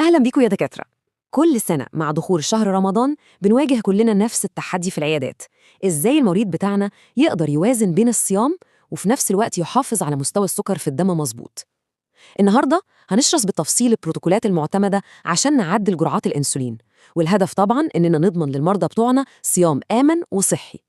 أهلا بيكم يا دكاترة. كل سنة مع دخول شهر رمضان بنواجه كلنا نفس التحدي في العيادات. إزاي المريض بتاعنا يقدر يوازن بين الصيام وفي نفس الوقت يحافظ على مستوى السكر في الدم مظبوط؟ النهاردة هنشرح بالتفصيل البروتوكولات المعتمدة عشان نعدل جرعات الأنسولين، والهدف طبعاً إننا نضمن للمرضى بتوعنا صيام آمن وصحي.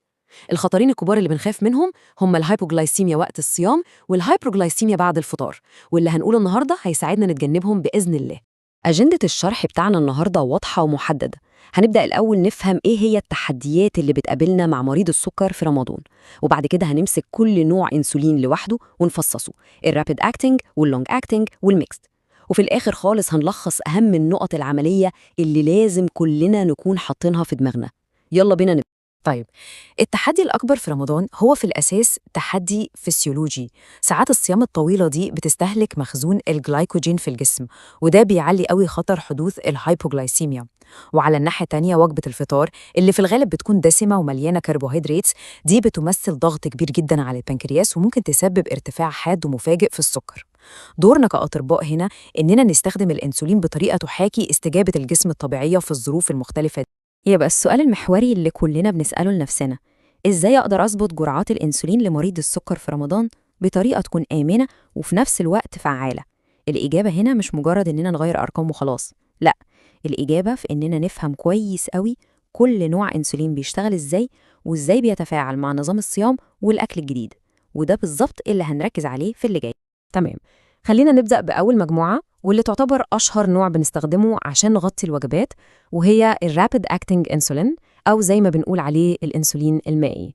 الخطرين الكبار اللي بنخاف منهم هم الهايبوغلايسيميا وقت الصيام والهايبروغلايسيميا بعد الفطار، واللي هنقوله النهاردة هيساعدنا نتجنبهم بإذن الله. أجندة الشرح بتاعنا النهاردة واضحة ومحددة. هنبدأ الأول نفهم إيه هي التحديات اللي بتقابلنا مع مريض السكر في رمضان، وبعد كده هنمسك كل نوع إنسولين لوحده ونفصصه، الرابيد أكتنج واللونج أكتنج والميكست. وفي الآخر خالص هنلخص أهم النقط العملية اللي لازم كلنا نكون حاطينها في دماغنا. يلا بينا نبدأ. طيب، التحدي الأكبر في رمضان هو في الأساس تحدي فسيولوجي. ساعات الصيام الطويلة دي بتستهلك مخزون الجلايكوجين في الجسم، وده بيعلي قوي خطر حدوث الهايبوغلايسيميا. وعلى الناحية التانية وجبة الفطار اللي في الغالب بتكون دسمة ومليانة كربوهيدرات، دي بتمثل ضغط كبير جدا على البنكرياس وممكن تسبب ارتفاع حاد ومفاجئ في السكر. دورنا كأطباء هنا إننا نستخدم الأنسولين بطريقة تحاكي استجابة الجسم الطبيعية في الظروف المختلفة. يبقى السؤال المحوري اللي كلنا بنسأله لنفسنا: إزاي أقدر أظبط جرعات الأنسولين لمريض السكر في رمضان بطريقة تكون آمنة وفي نفس الوقت فعالة؟ الإجابة هنا مش مجرد إننا نغير أرقام وخلاص، لأ، الإجابة في إننا نفهم كويس قوي كل نوع أنسولين بيشتغل إزاي وإزاي بيتفاعل مع نظام الصيام والأكل الجديد، وده بالظبط اللي هنركز عليه في اللي جاي. تمام، خلينا نبدأ بأول مجموعة واللي تعتبر أشهر نوع بنستخدمه عشان نغطي الوجبات، وهي الرابيد أكتنج إنسولين، أو زي ما بنقول عليه الأنسولين المائي.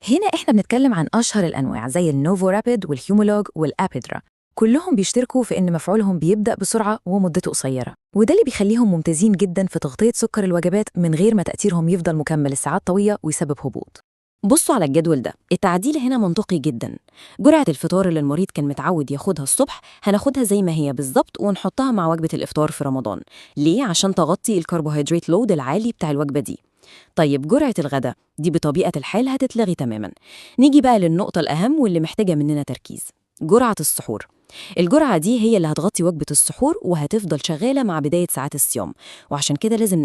هنا إحنا بنتكلم عن أشهر الأنواع زي النوفو رابيد والهيومولوج والأبيدرا. كلهم بيشتركوا في إن مفعولهم بيبدأ بسرعة ومدته قصيرة، وده اللي بيخليهم ممتازين جدا في تغطية سكر الوجبات من غير ما تأثيرهم يفضل مكمل لساعات طويلة ويسبب هبوط. بصوا على الجدول ده، التعديل هنا منطقي جدا. جرعة الفطار اللي المريض كان متعود ياخدها الصبح هناخدها زي ما هي بالظبط ونحطها مع وجبة الإفطار في رمضان. ليه؟ عشان تغطي الكربوهيدرات لود العالي بتاع الوجبة دي. طيب جرعة الغداء دي بطبيعة الحال هتتلغي تماما. نيجي بقى للنقطة الأهم واللي محتاجة مننا تركيز: جرعة السحور. الجرعة دي هي اللي هتغطي وجبة السحور وهتفضل شغالة مع بداية ساعات الصيام، وعشان كده لازم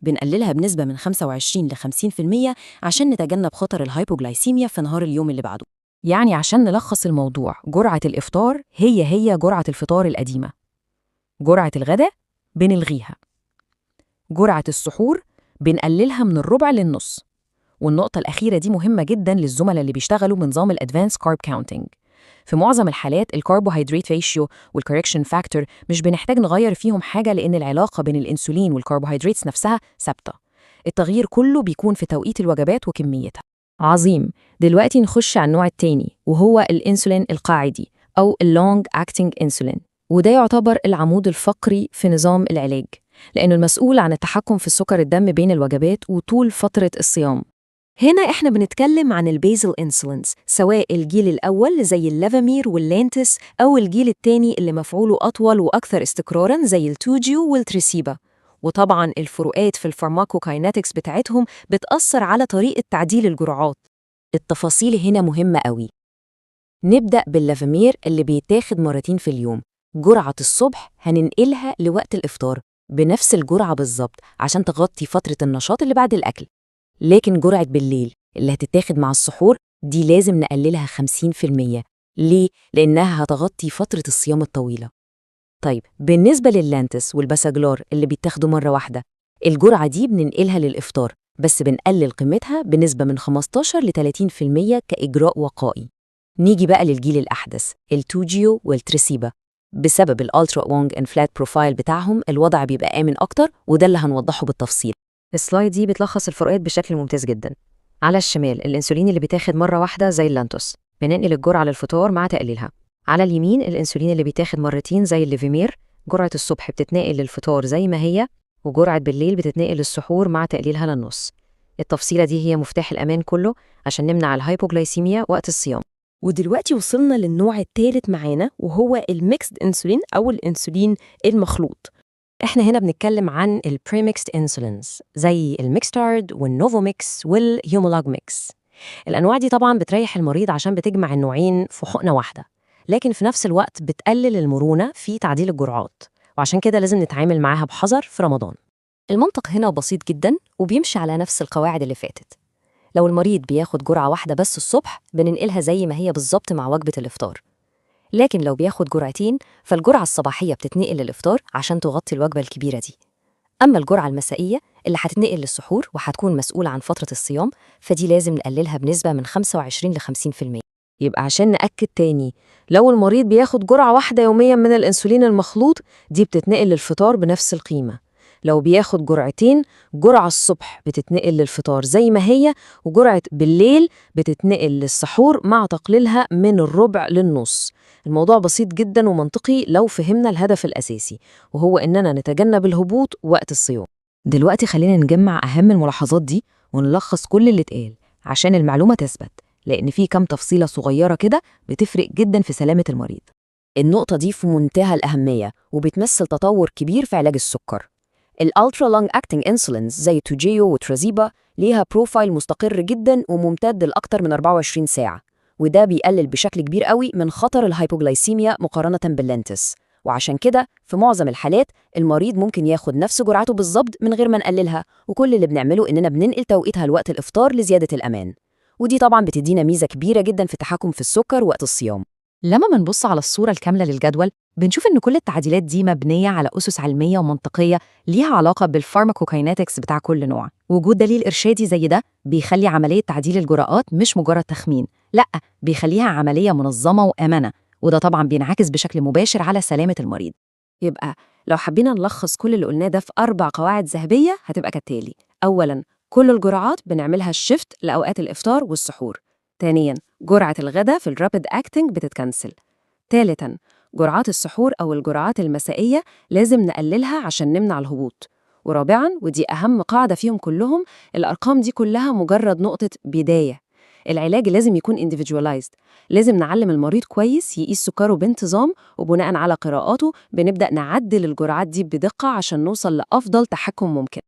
بنقللها بنسبة من 25 ل 50% عشان نتجنب خطر الهايبوغلايسيميا في نهار اليوم اللي بعده. يعني عشان نلخص الموضوع، جرعة الإفطار هي جرعة الفطار القديمة. جرعة الغداء بنلغيها. جرعة السحور بنقللها من الربع للنص. والنقطة الأخيرة دي مهمة جدا للزملاء اللي بيشتغلوا بنظام الأدفانس كارب كاونتينج. في معظم الحالات الكربوهيدرات ريشيو والكوركشن فاكتور مش بنحتاج نغير فيهم حاجة، لأن العلاقة بين الأنسولين والكربوهيدرات نفسها ثابتة. التغيير كله بيكون في توقيت الوجبات وكميتها. عظيم، دلوقتي نخش على النوع التاني وهو الأنسولين القاعدي أو اللونج أكتنج إنسولين، وده يعتبر العمود الفقري في نظام العلاج، لأنه المسؤول عن التحكم في سكر الدم بين الوجبات وطول فترة الصيام. هنا إحنا بنتكلم عن البيزل إنسولينز، سواء الجيل الأول زي اللافامير واللانتس أو الجيل الثاني اللي مفعوله أطول وأكثر استقراراً زي التوجيو والتريسيبا. وطبعاً الفروقات في الفارماكوكاينetics بتاعتهم بتأثر على طريقة تعديل الجرعات. التفاصيل هنا مهمة قوي. نبدأ باللافامير اللي بيتاخد مرتين في اليوم. جرعة الصبح هننقلها لوقت الإفطار بنفس الجرعة بالظبط عشان تغطي فترة النشاط اللي بعد الأكل. لكن جرعة بالليل اللي هتتاخد مع السحور دي لازم نقللها 50%. ليه؟ لأنها هتغطي فترة الصيام الطويلة. طيب بالنسبة لللانتس والباساجلار اللي بيتاخدوا مرة واحدة، الجرعة دي بننقلها للإفطار، بس بنقلل قيمتها بنسبة من 15 ل 30% كإجراء وقائي. نيجي بقى للجيل الأحدث التوجيو والتريسيبا. بسبب الألترا لونج اند فلات بروفايل بتاعهم الوضع بيبقى آمن أكتر، وده اللي هنوضحه بالتفصيل. السلايد دي بتلخص الفروقات بشكل ممتاز جدا. على الشمال الأنسولين اللي بيتاخد مرة واحدة زي اللانتوس، بننقل الجرعة للفطار مع تقليلها. على اليمين الأنسولين اللي بيتاخد مرتين زي الليفيمير، جرعة الصبح بتتنقل للفطار زي ما هي، وجرعة بالليل بتتنقل للسحور مع تقليلها للنص. التفصيلة دي هي مفتاح الأمان كله عشان نمنع الهايبوغلايسيميا وقت الصيام. ودلوقتي وصلنا للنوع الثالث معانا وهو الميكسد انسولين أو الأنسولين المخلوط. احنا هنا بنتكلم عن البريميكسد انسولينز زي الميكستارد والنوفوميكس والهيومولاج ميكس. الأنواع دي طبعاً بتريح المريض عشان بتجمع النوعين في حقنة واحدة، لكن في نفس الوقت بتقلل المرونة في تعديل الجرعات. وعشان كده لازم نتعامل معاها بحذر في رمضان. المنطق هنا بسيط جدا وبيمشي على نفس القواعد اللي فاتت. لو المريض بياخد جرعة واحدة بس الصبح بننقلها زي ما هي بالظبط مع وجبة الإفطار. لكن لو بياخد جرعتين فالجرعة الصباحية بتتنقل للإفطار عشان تغطي الوجبة الكبيرة دي. أما الجرعة المسائية اللي هتتنقل للسحور وهتكون مسؤولة عن فترة الصيام فدي لازم نقللها بنسبة من 25 ل 50%. يبقى عشان نأكد تاني، لو المريض بياخد جرعة واحدة يوميا من الأنسولين المخلوط دي بتتنقل للفطار بنفس القيمة. لو بياخد جرعتين، جرعة الصبح بتتنقل للفطار زي ما هي، وجرعة بالليل بتتنقل للسحور مع تقليلها من الربع للنص. الموضوع بسيط جدا ومنطقي لو فهمنا الهدف الأساسي، وهو إننا نتجنب الهبوط وقت الصيام. دلوقتي خلينا نجمع أهم الملاحظات دي ونلخص كل اللي اتقال عشان المعلومة تثبت، لأن في كام تفصيلة صغيرة كده بتفرق جدا في سلامة المريض. النقطة دي في منتهى الأهمية وبتمثل تطور كبير في علاج السكر. الالترا لونج اكتنج انسولينز زي توجيو وترازيبا ليها بروفايل مستقر جدا وممتد لأكتر من 24 ساعة، وده بيقلل بشكل كبير قوي من خطر الهايبوغلايسيميا مقارنة باللينتس. وعشان كده في معظم الحالات المريض ممكن ياخد نفس جرعته بالظبط من غير ما نقللها، وكل اللي بنعمله إننا بننقل توقيتها لوقت الإفطار لزيادة الأمان. ودي طبعا بتدينا ميزة كبيرة جدا في التحكم في السكر وقت الصيام. لما بنبص على الصورة الكاملة للجدول بنشوف إن كل التعديلات دي مبنية على أسس علمية ومنطقية ليها علاقة بالفارماكوكاينetics بتاع كل نوع. وجود دليل إرشادي زي ده بيخلي عملية تعديل الجرعات مش مجرد تخمين، لأ، بيخليها عملية منظمة وآمنة، وده طبعا بينعكس بشكل مباشر على سلامة المريض. يبقى لو حبينا نلخص كل اللي قلناه ده في 4 قواعد ذهبية هتبقى كالتالي: أولاً، كل الجرعات بنعملها الشيفت لأوقات الإفطار والسحور. ثانياً، جرعة الغداء في الرابيد أكتنج بتتكنسل. ثالثاً، جرعات السحور أو الجرعات المسائية لازم نقللها عشان نمنع الهبوط. ورابعاً، ودي أهم قاعدة فيهم كلهم، الأرقام دي كلها مجرد نقطة بداية. العلاج لازم يكون individualized، لازم نعلم المريض كويس يقيس سكره بانتظام، وبناء على قراءاته بنبدأ نعدل الجرعات دي بدقة عشان نوصل لأفضل تحكم ممكن.